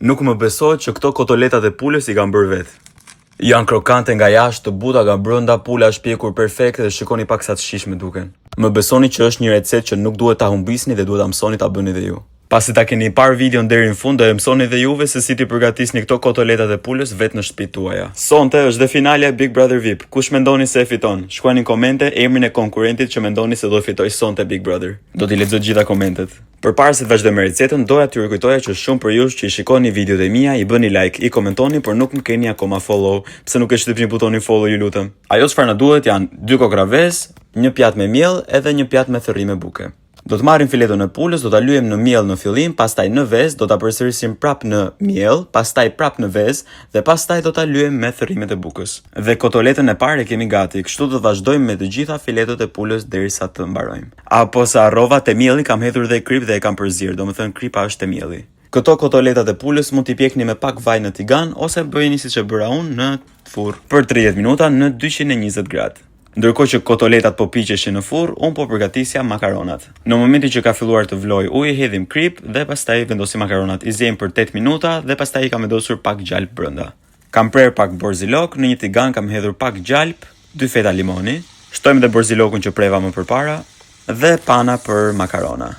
Nuk më besohet që këto kotoletat e pulës i kam bërë vetë. Janë krokante nga jashtë, të buta nga brenda, pula është pjekur perfekte dhe shikoni pak sa të shishme duken. Më besoni që është një recetë që nuk duhet ta humbisni dhe duhet ta mësoni ta bëni dhe ju. Pasi ta keni parë videon deri në fund, do e mësoni dhe juve se si ti përgatisni këto kotoletat e pulës vetë në shtëpitë tuaja. Sonte është dhe finalja e Big Brother VIP. Kush mendoni se e fiton? Shkruani në komente emrin e konkurrentit që mendoni se do fitoj sonte Big Brother. Do t'i lexoj gjitha komentet. Përpara se të vazhdojmë me recetën, doja t'ju rikujtoja që shumë për ju që i shikoni videot e mia, i bëni like, i komentoni, por nuk më keni akoma follow, pse nuk e shtypni butonin follow, ju lutem. Ajo çfarë na duhet janë 2 kokra vezë, një pjatë me miell edhe një pjatë me thërrime buke. Do të marrim fileton e pulës, do ta lyejmë në miell në fillim, pastaj në vezë, do ta përsërisim prap në miell, pastaj prap në vezë dhe pastaj do ta lyejmë me thërrimet e bukës. Dhe kotoletën e parë e kemi gati, kështu do të vazhdojmë me të gjitha filetot e pulës derisa të mbarojmë. Apo sa harrova te mielli kam hedhur dhe krip dhe e kam përzier, domethënë kripa është te mielli. Këto kotoletat e pulës mund t'i pjekni me pak vaj në tigan ose bëjeni siç e bëra unë në furr për 30 minuta në 220 gradë. Ndërkohë që kotoletat po piqeshin në furr, unë po përgatisja makaronat. Në momentin që ka filluar të vlojë uji, hedhim krip dhe pastaj vendosim makaronat. I zgjejmë për 8 minuta dhe pastaj i kam vendosur pak gjalp brenda. Kam prerë pak borzilok, në një tigan kam hedhur pak gjalp, 2 feta limoni. Shtojmë dhe borzilokun që preva më përpara dhe pana për makarona.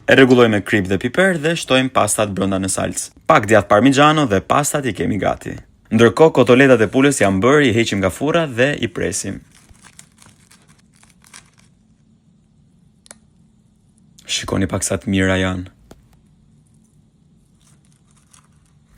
E rregullojmë me krip dhe piper dhe shtojmë pastat brenda në salcë. Pak djath parmigiano dhe pastat i kemi gati. Ndërkohë kotoletat e pulës janë bërë, i heqim nga furra dhe i presim. Shikoni pak sa të mira janë.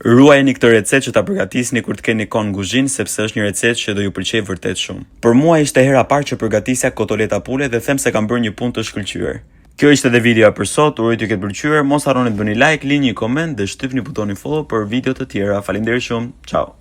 Ruajeni këtë recetë që ta përgatisni kur të keni kohë në kuzhinë, sepse është një recetë që do ju pëlqejë vërtet shumë. Për mua ishte hera parë që përgatisja kotoleta pule dhe them se kam bërë një punë të shkëlqyer. Kjo ishte dhe videoja për sot, uroj t'ju ketë pëlqyer, mos harroni të bëni like, lini një koment dhe shtypni butonin follow për video të tjera. Faleminderit shumë, ciao.